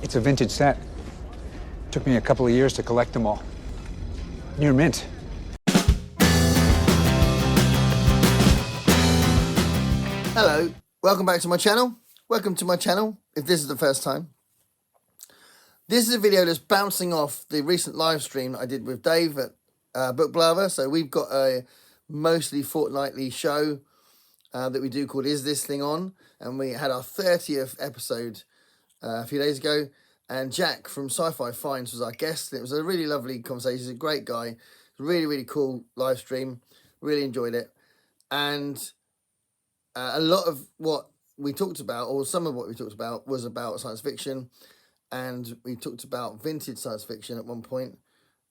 It's a vintage set. Took me a couple of years to collect them all. Near mint. Hello, welcome back to my channel. Welcome to my channel, if this is the first time. This is a video that's bouncing off the recent live stream I did with Dave at Book Blava. So we've got a mostly fortnightly show that we do called Is This Thing On? And we had our 30th episode a few days ago. And Jack from Sci-Fi Finds was our guest. It was a really lovely conversation. He's a great guy. Really, really cool live stream. Really enjoyed it. And a lot of what we talked about, or some of what we talked about, was about science fiction. And we talked about vintage science fiction at one point.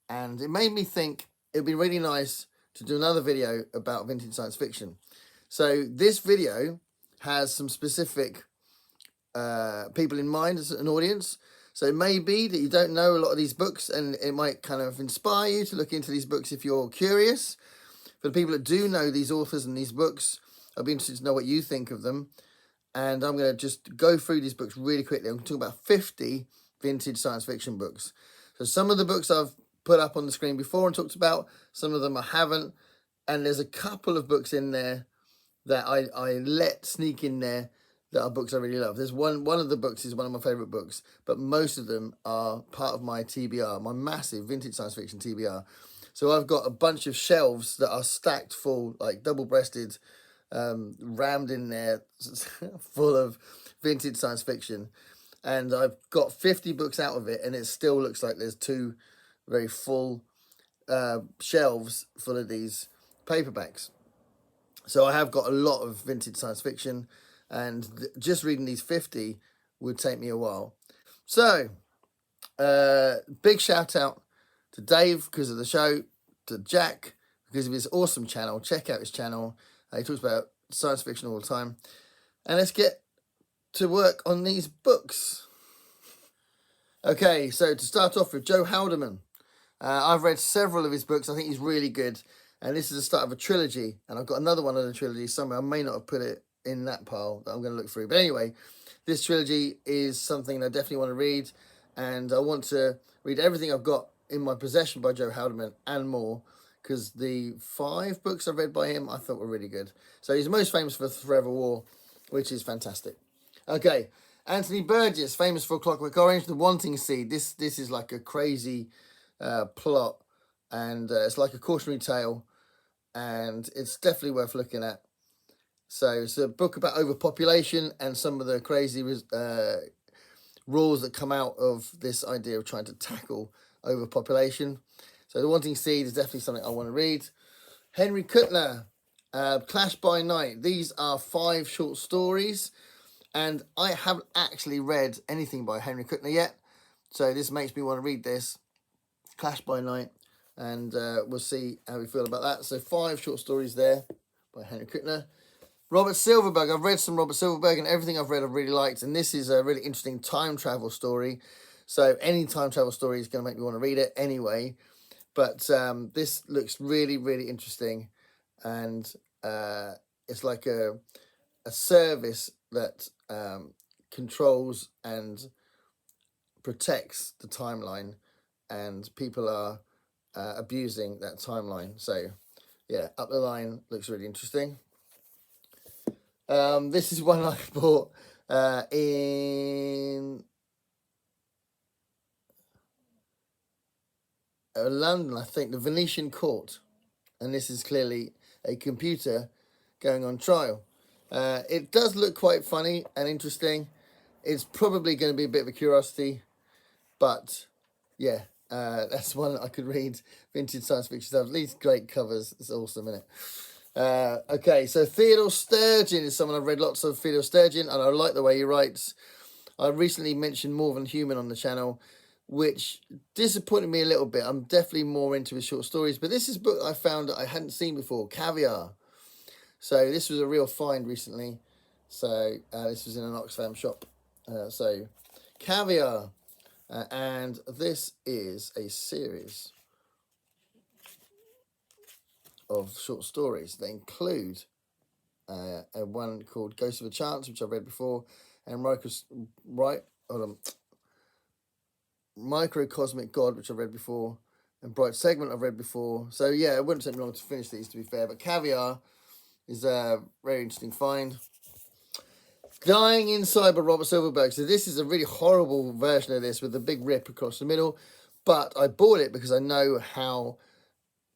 And it made me think it'd be really nice to do another video about vintage science fiction. So this video has some specific people in mind as an audience. So it may be that you don't know a lot of these books, and it might kind of inspire you to look into these books if you're curious. For the people that do know these authors and these books, I'd be interested to know what you think of them. And I'm going to just go through these books really quickly. I'm going to talk about 50 vintage science fiction books. So some of the books I've put up on the screen before and talked about, some of them I haven't. And there's a couple of books in there that I let sneak in there that are books I really love. There's one of the books is one of my favourite books, but most of them are part of my TBR, my massive vintage science fiction TBR. So I've got a bunch of shelves that are stacked full, like double-breasted, rammed in there, full of vintage science fiction. And I've got 50 books out of it, and it still looks like there's two very full shelves full of these paperbacks. So I have got a lot of vintage science fiction, and just reading these 50 would take me a while. So, big shout out to Dave because of the show, to Jack because of his awesome channel. Check out his channel. He talks about science fiction all the time. And let's get to work on these books. Okay, so to start off with, Joe Haldeman. I've read several of his books. I think he's really good. And this is the start of a trilogy. And I've got another one of the trilogy somewhere. I may not have put it in that pile that I'm going to look through. But anyway, this trilogy is something I definitely want to read. And I want to read everything I've got in my possession by Joe Haldeman and more, because the 5 books I've read by him I thought were really good. So he's most famous for Forever War, which is fantastic. Okay, Anthony Burgess, famous for Clockwork Orange, The Wanting Seed. This is like a crazy plot, and it's like a cautionary tale, and it's definitely worth looking at. So it's a book about overpopulation and some of the crazy rules that come out of this idea of trying to tackle overpopulation. So The Wanting Seed is definitely something I want to read. Henry Kuttner, Clash by Night. These are 5 short stories, and I haven't actually read anything by Henry Kuttner yet, so this makes me want to read this, Clash by Night, and we'll see how we feel about that. So 5 short stories there by Henry Kuttner. Robert Silverberg. I've read some Robert Silverberg, and everything I've read I've really liked, and this is a really interesting time travel story. So any time travel story is going to make me want to read it anyway. But this looks really, really interesting. And it's like a service that controls and protects the timeline. And people are abusing that timeline. So, yeah, Up the Line looks really interesting. This is one I bought in London, I think, the Venetian Court, and this is clearly a computer going on trial. It does look quite funny and interesting. It's probably going to be a bit of a curiosity, but yeah, that's one that I could read. Vintage science fiction stuff, these great covers. It's awesome, isn't it? Okay, so Theodore Sturgeon is someone I've read lots of. Theodore Sturgeon, and I like the way he writes. I recently mentioned More Than Human on the channel, which disappointed me a little bit. I'm definitely more into his short stories, but this is a book I found that I hadn't seen before, Caviar. So this was a real find recently. So this was in an Oxfam shop. So Caviar, and this is a series of short stories that include one called Ghost of a Chance, which I've read before, and Marcus Wright. Hold on. Microcosmic God, which I've read before, and Bright Segment I've read before. So yeah, it wouldn't take me long to finish these, to be fair. But Caviar is a very interesting find. Dying Inside by Robert Silverberg. So this is a really horrible version of this with a big rip across the middle. But I bought it because I know how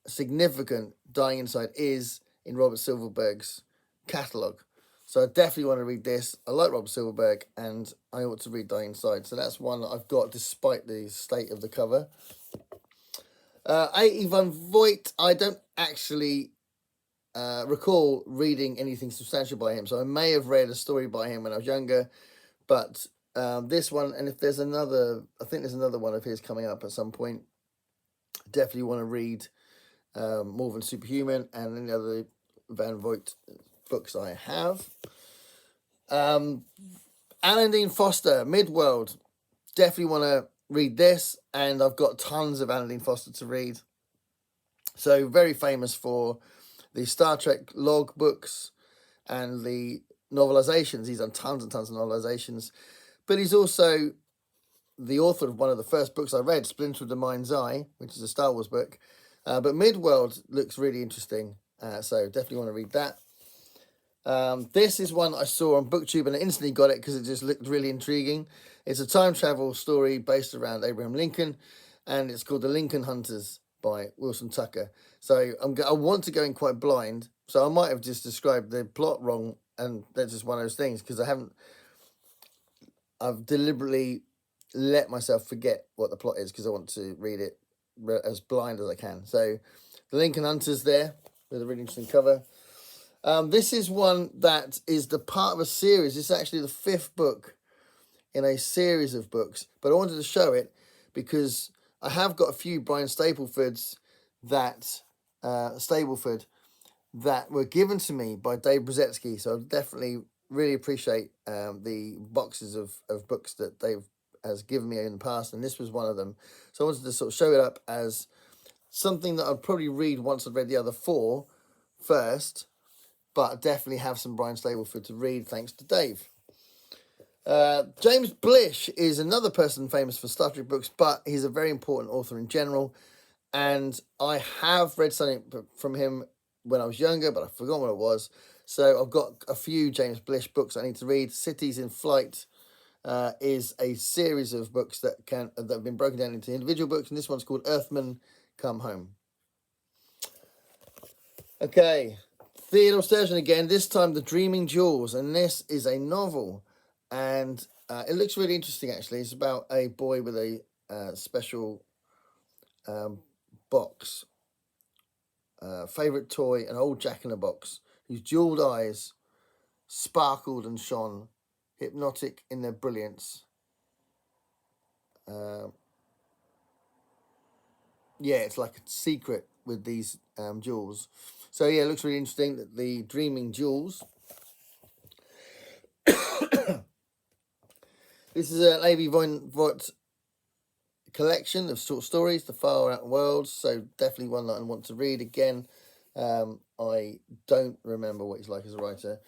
significant Dying Inside is in Robert Silverberg's catalogue. So I definitely want to read this. I like Robert Silverberg, and I ought to read Dying Inside. So that's one that I've got despite the state of the cover. A. Van Voigt, I don't actually recall reading anything substantial by him. So I may have read a story by him when I was younger. But this one, and if there's another, I think there's another one of his coming up at some point. Definitely want to read More Than Superhuman and any other Van Voigt books I have. Alan Dean Foster, Midworld. Definitely want to read this, and I've got tons of Alan Dean Foster to read. So very famous for the Star Trek log books and the novelizations. He's done tons and tons of novelizations, but he's also the author of one of the first books I read, Splinter of the Mind's Eye, which is a Star Wars book. But Midworld looks really interesting, so definitely want to read that. This is one I saw on BookTube and I instantly got it because it just looked really intriguing. It's a time travel story based around Abraham Lincoln, and it's called The Lincoln Hunters by Wilson Tucker. So I want to go in quite blind, so I might have just described the plot wrong, and that's just one of those things because I've deliberately let myself forget what the plot is because I want to read it as blind as I can. So The Lincoln Hunters there with a really interesting cover. This is one that is the part of a series. It's actually the 5th book in a series of books, but I wanted to show it because I have got a few Brian Staplefords that were given to me by Dave Brzezinski. So I definitely really appreciate the boxes of books that Dave has given me in the past, and this was one of them. So I wanted to sort of show it up as something that I'd probably read once I'd read the other 4 first, but definitely have some Brian Stableford to read thanks to Dave. James Blish is another person famous for Star Trek books, but he's a very important author in general, and I have read something from him when I was younger, but I forgot what it was. So I've got a few James Blish books I need to read. Cities in Flight is a series of books that have been broken down into individual books, and this one's called Earthmen Come Home. Okay, Theodore Sturgeon again, this time The Dreaming Jewels, and this is a novel, and it looks really interesting actually. It's about a boy with a special box, favourite toy, an old jack-in-a-box, whose jewelled eyes sparkled and shone, hypnotic in their brilliance. Yeah, it's like a secret with these jewels. So yeah, it looks really interesting. That The Dreaming Jewels. This is an A.V. Voigt collection of short stories, The Far Out Worlds. So definitely one that I want to read again. I don't remember what he's like as a writer.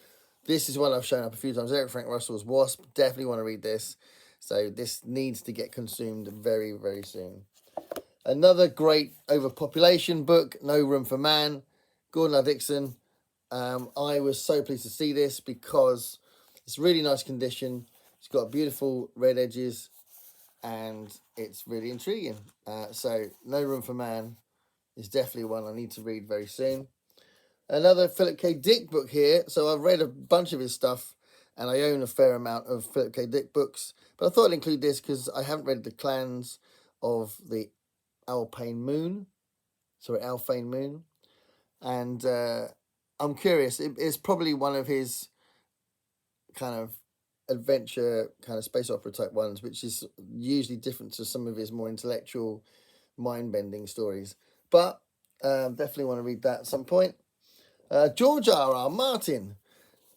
This is one I've shown up a few times. Eric Frank Russell's Wasp. Definitely want to read this. So this needs to get consumed very, very soon. Another great overpopulation book, No Room for Man, Gordon R. Dixon. I was so pleased to see this because it's really nice condition. It's got beautiful red edges and it's really intriguing. So No Room for Man is definitely one I need to read very soon. Another Philip K. Dick book here. So I've read a bunch of his stuff and I own a fair amount of Philip K. Dick books. But I thought I'd include this because I haven't read The Clans of the Alpine Moon. And I'm curious. It's probably one of his kind of adventure, kind of space opera type ones, which is usually different to some of his more intellectual, mind-bending stories. But definitely want to read that at some point. George R.R. Martin,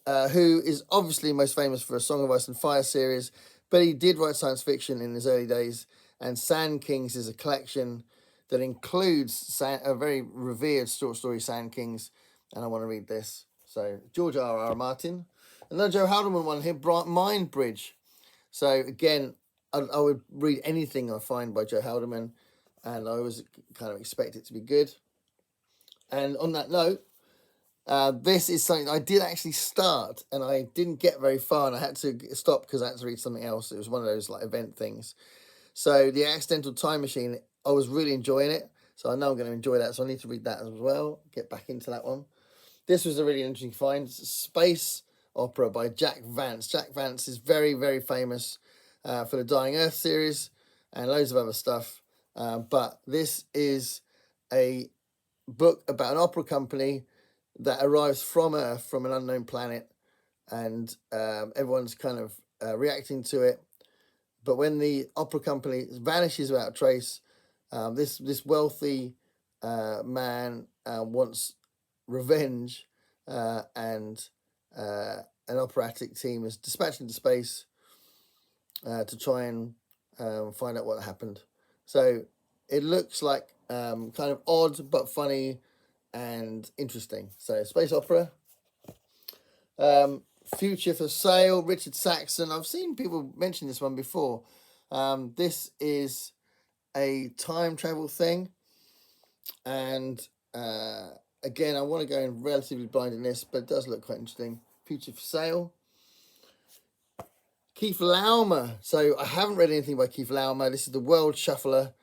who is obviously most famous for a Song of Ice and Fire series, but he did write science fiction in his early days, and Sand Kings is a collection that includes a very revered short story, Sand Kings, and I want to read this. So, George R.R. Martin. Another Joe Haldeman one here, Mind Bridge. So, again, I would read anything I find by Joe Haldeman, and I always kind of expect it to be good. And on that note, this is something I did actually start, and I didn't get very far, and I had to stop because I had to read something else. It was one of those like event things. So The Accidental Time Machine, I was really enjoying it, so I know I'm going to enjoy that, so I need to read that as well, get back into that one. This was a really interesting find, Space Opera by Jack Vance. Jack Vance is very, very famous for the Dying Earth series and loads of other stuff, but this is a book about an opera company that arrives from Earth, from an unknown planet, and everyone's kind of reacting to it. But when the opera company vanishes without trace, this wealthy man wants revenge, and an operatic team is dispatched into space to try and find out what happened. So it looks like kind of odd but funny and interesting. So space opera. Future for Sale, Richard Saxon. I've seen people mention this one before. This is a time travel thing, and again, I want to go in relatively blind in this, but it does look quite interesting. Future for Sale. Keith Laumer. So I haven't read anything by Keith Laumer. This is The World Shuffler,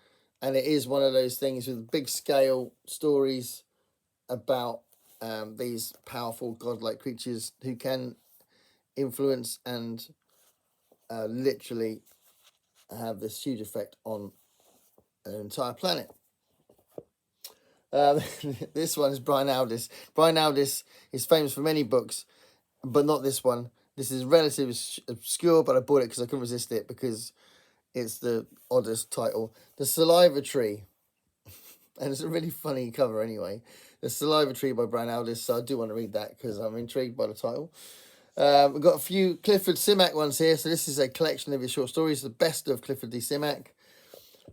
and it is one of those things with big scale stories about these powerful godlike creatures who can influence and literally have this huge effect on an entire planet. This one is Brian Aldiss. Brian Aldiss is famous for many books, but not this one. This is relatively obscure, but I bought it because I couldn't resist it because it's the oddest title. The Saliva Tree. And it's a really funny cover anyway. The Saliva Tree by Brian Aldiss, so I do want to read that because I'm intrigued by the title. We've got a few Clifford Simak ones here. So this is a collection of his short stories, the best of Clifford D. Simak.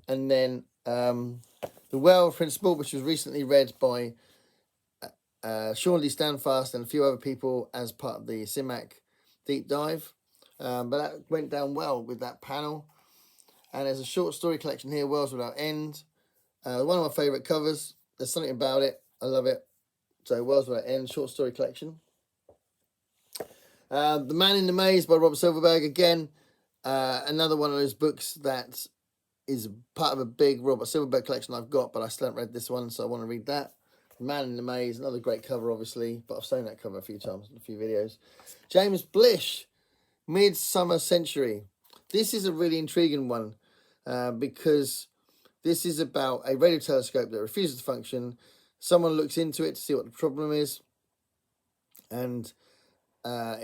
And then The Well Principle, which was recently read by Sean D. Standfast and a few other people as part of the Simak deep dive. But that went down well with that panel. And there's a short story collection here, Worlds Without End. One of my favourite covers. There's something about it. I love it. So Worlds Without End, short story collection. The Man in the Maze by Robert Silverberg. Again, another one of those books that is part of a big Robert Silverberg collection I've got, but I still haven't read this one, so I want to read that. The Man in the Maze, another great cover, obviously, but I've shown that cover a few times in a few videos. James Blish, Midsummer Century. This is a really intriguing one because this is about a radio telescope that refuses to function. Someone looks into it to see what the problem is, and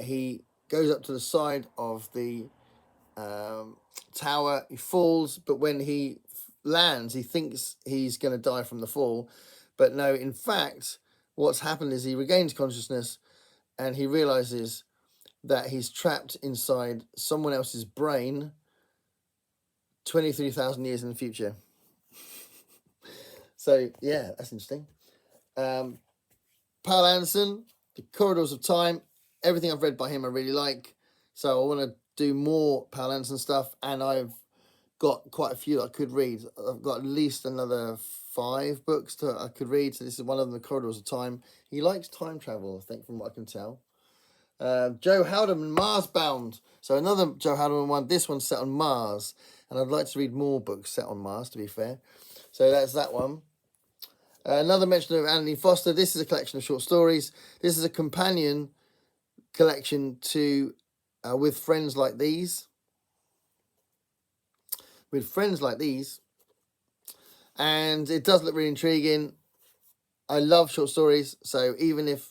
he goes up to the side of the tower. He falls, but when he lands, he thinks he's going to die from the fall. But no, in fact, what's happened is he regains consciousness and he realizes that he's trapped inside someone else's brain 23,000 years in the future. So, yeah, that's interesting. Paul Anderson, The Corridors of Time. Everything I've read by him I really like. So I want to do more Paul Anderson stuff. And I've got quite a few that I could read. I've got at least another 5 books that I could read. So this is one of them, The Corridors of Time. He likes time travel, I think, from what I can tell. Joe Haldeman, Mars Bound. So another Joe Haldeman one. This one's set on Mars. And I'd like to read more books set on Mars, to be fair. So that's that one. Another mention of Anthony Foster. This is a collection of short stories. This is a companion collection to With Friends Like These. With Friends Like These. And it does look really intriguing. I love short stories. So even if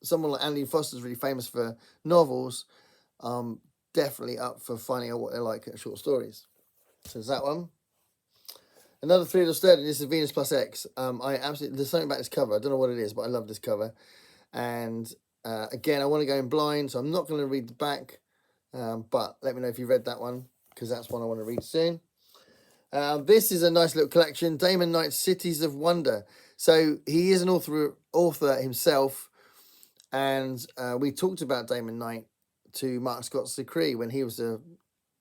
someone like Anthony Foster is really famous for novels, definitely up for finding out what they're like at short stories. So there's that one. Another Theodore Sturgeon. This is Venus Plus X. There's something about this cover. I don't know what it is, but I love this cover. And again, I want to go in blind, so I'm not going to read the back. But let me know if you read that one, because that's one I want to read soon. This is a nice little collection. Damon Knight's Cities of Wonder. So he is an author himself. And we talked about Damon Knight to Mark Scott's Decree when he was a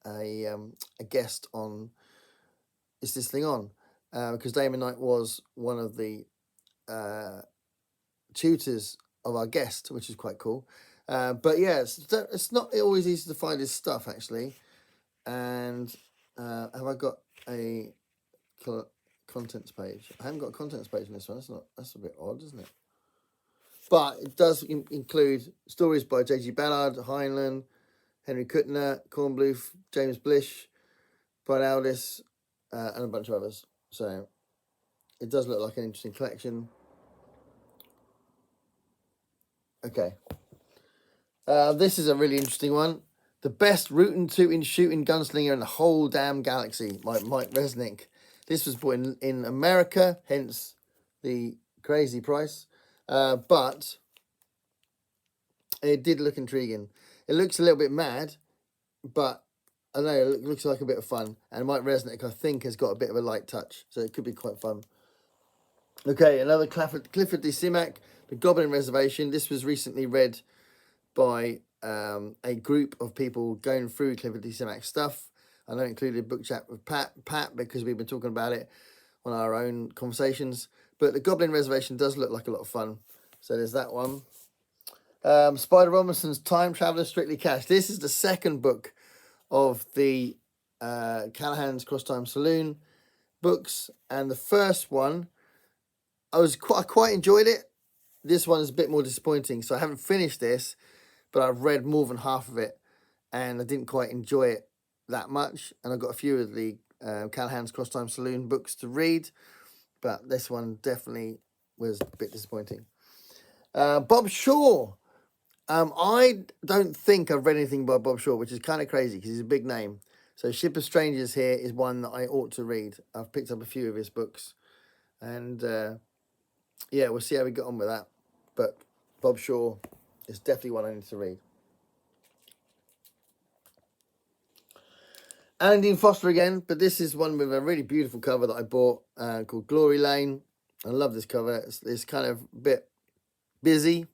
a guest on Is This Thing On? Because Damon Knight was one of the tutors of our guest, which is quite cool. But yeah, it's not always easy to find his stuff, actually. And have I got a contents page? I haven't got a contents page on this one. That's a bit odd, isn't it? But it does include stories by J.G. Ballard, Heinlein, Henry Kuttner, Kornbluth, James Blish, Brian Aldiss, and a bunch of others. So it does look like an interesting collection. Okay. This is a really interesting one. The best rootin' tootin' shooting gunslinger in the whole damn galaxy, Mike Resnick. This was bought in America, hence the crazy price. But it did look intriguing. It looks a little bit mad, but I don't know, it looks like a bit of fun. And Mike Resnick, I think, has got a bit of a light touch, so it could be quite fun. Okay, another Clifford D. Simak, The Goblin Reservation. This was recently read by a group of people going through Clifford D. Simak's stuff. I know included a book chat with Pat, because we've been talking about it on our own conversations. But The Goblin Reservation does look like a lot of fun. So there's that one. Spider Robinson's Time Traveller Strictly Cash. This is the second book of the Callahan's Cross Time Saloon books. And the first one, I quite enjoyed it. This one is a bit more disappointing. So I haven't finished this, but I've read more than half of it, and I didn't quite enjoy it that much. And I've got a few of the Callahan's Cross Time Saloon books to read, but this one definitely was a bit disappointing. Bob Shaw. I don't think I've read anything by Bob Shaw, which is kind of crazy because he's a big name. So Ship of Strangers here is one that I ought to read. I've picked up a few of his books, and yeah, we'll see how we get on with that. But Bob Shaw is definitely one I need to read. Alan Dean Foster again, but this is one with a really beautiful cover that I bought called Glory Lane. I love this cover. It's kind of a bit busy.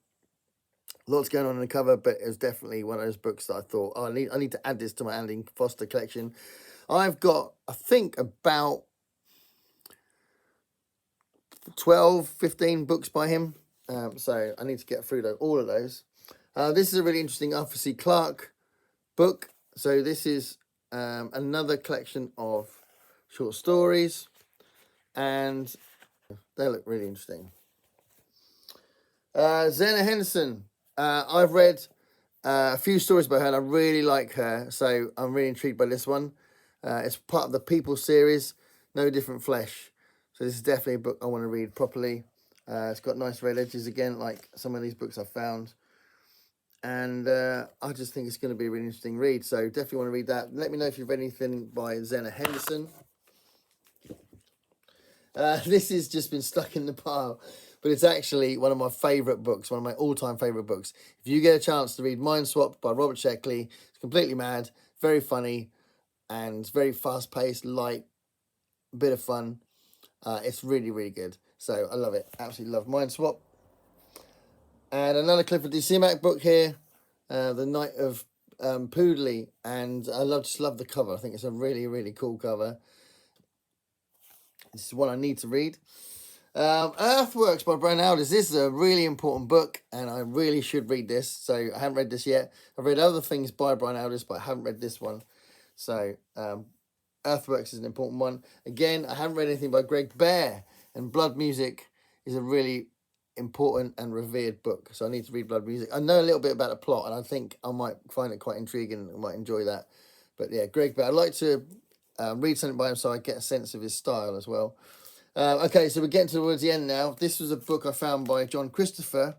Lots going on in the cover, but it was definitely one of those books that I thought, oh, I need to add this to my Alan Dean Foster collection. I've got, I think, about 12, 15 books by him. So I need to get through all of those. This is a really interesting Arthur C. Clarke book. So this is another collection of short stories, and they look really interesting. Zena Henderson. I've read a few stories by her, and I really like her, so I'm really intrigued by this one. It's part of the People series, No Different Flesh. So this is definitely a book I want to read properly. It's got nice red edges again, like some of these books I've found. And I just think it's going to be a really interesting read. So definitely want to read that. Let me know if you've read anything by Zena Henderson. This has just been stuck in the pile, but it's actually one of my favourite books, one of my all-time favourite books. If you get a chance to read Mind Swap by Robert Sheckley, it's completely mad, very funny, and very fast-paced, light, bit of fun. It's really, really good. So I love it. Absolutely love Mind Swap. And another Clifford D. Simak book here, The Night of Poodley, and I just love the cover. I think it's a really, really cool cover. This is one I need to read. Earthworks by Brian Aldiss. This is a really important book, and I really should read this. So I haven't read this yet. I've read other things by Brian Aldiss, but I haven't read this one. So Earthworks is an important one. Again, I haven't read anything by Greg Bear, and Blood Music is a really important and revered book. So I need to read Blood Music. I know a little bit about the plot, and I think I might find it quite intriguing and might enjoy that. But yeah, Greg Bear. I'd like to read something by him so I get a sense of his style as well. Okay, so we're getting towards the end now. This was a book I found by John Christopher,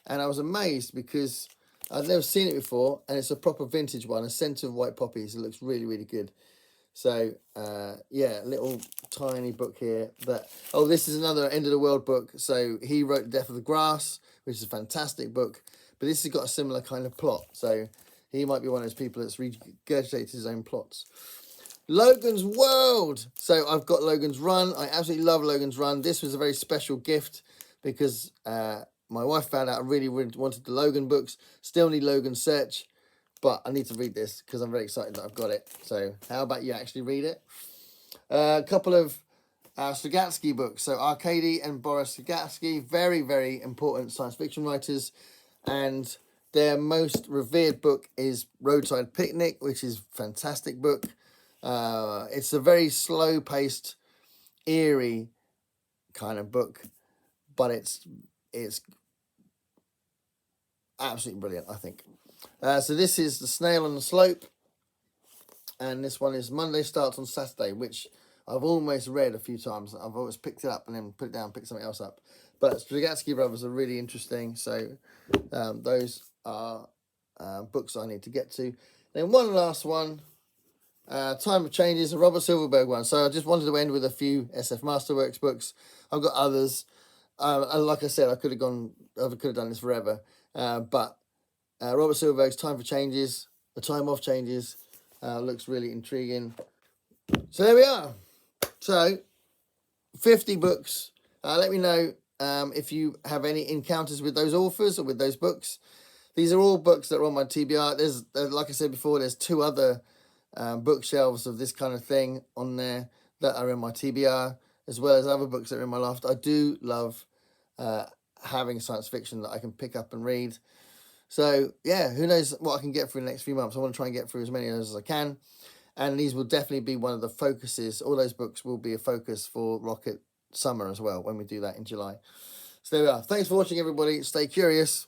and I was amazed because I'd never seen it before, and it's a proper vintage one, A Scent of White Poppies. It looks really, really good. So, yeah, little tiny book here. This is another End of the World book. So he wrote Death of the Grass, which is a fantastic book, but this has got a similar kind of plot. So he might be one of those people that's regurgitated his own plots. Logan's World. So I've got Logan's Run. I absolutely love Logan's Run. This was a very special gift because my wife found out I really, really wanted the Logan books. Still need Logan Search, but I need to read this because I'm very excited that I've got it. So how about you actually read it? A couple of Strugatsky books. So Arkady and Boris Strugatsky, very, very important science fiction writers. And their most revered book is Roadside Picnic, which is a fantastic book. It's a very slow-paced, eerie kind of book, but it's absolutely brilliant, I think. So this is The Snail on the Slope, and this one is Monday Starts on Saturday, which I've almost read a few times. I've always picked it up and then put it down, pick something else up. But Strugatsky Brothers are really interesting, so those are books I need to get to. Then one last one, Time of Changes, a Robert Silverberg one. So I just wanted to end with a few SF Masterworks books. I've got others. And like I said, I could have done this forever. But Robert Silverberg's Time for Changes, The Time of Changes, looks really intriguing. So there we are. So 50 books. Let me know if you have any encounters with those authors or with those books. These are all books that are on my TBR. There's, like I said before, there's 2 other bookshelves of this kind of thing on there that are in my TBR, as well as other books that are in my loft. I do love having science fiction that I can pick up and read. So yeah, who knows what I can get through in the next few months. I want to try and get through as many of those as I can. And these will definitely be one of the focuses. All those books will be a focus for Rocket Summer as well, when we do that in July. So there we are. Thanks for watching, everybody. Stay curious.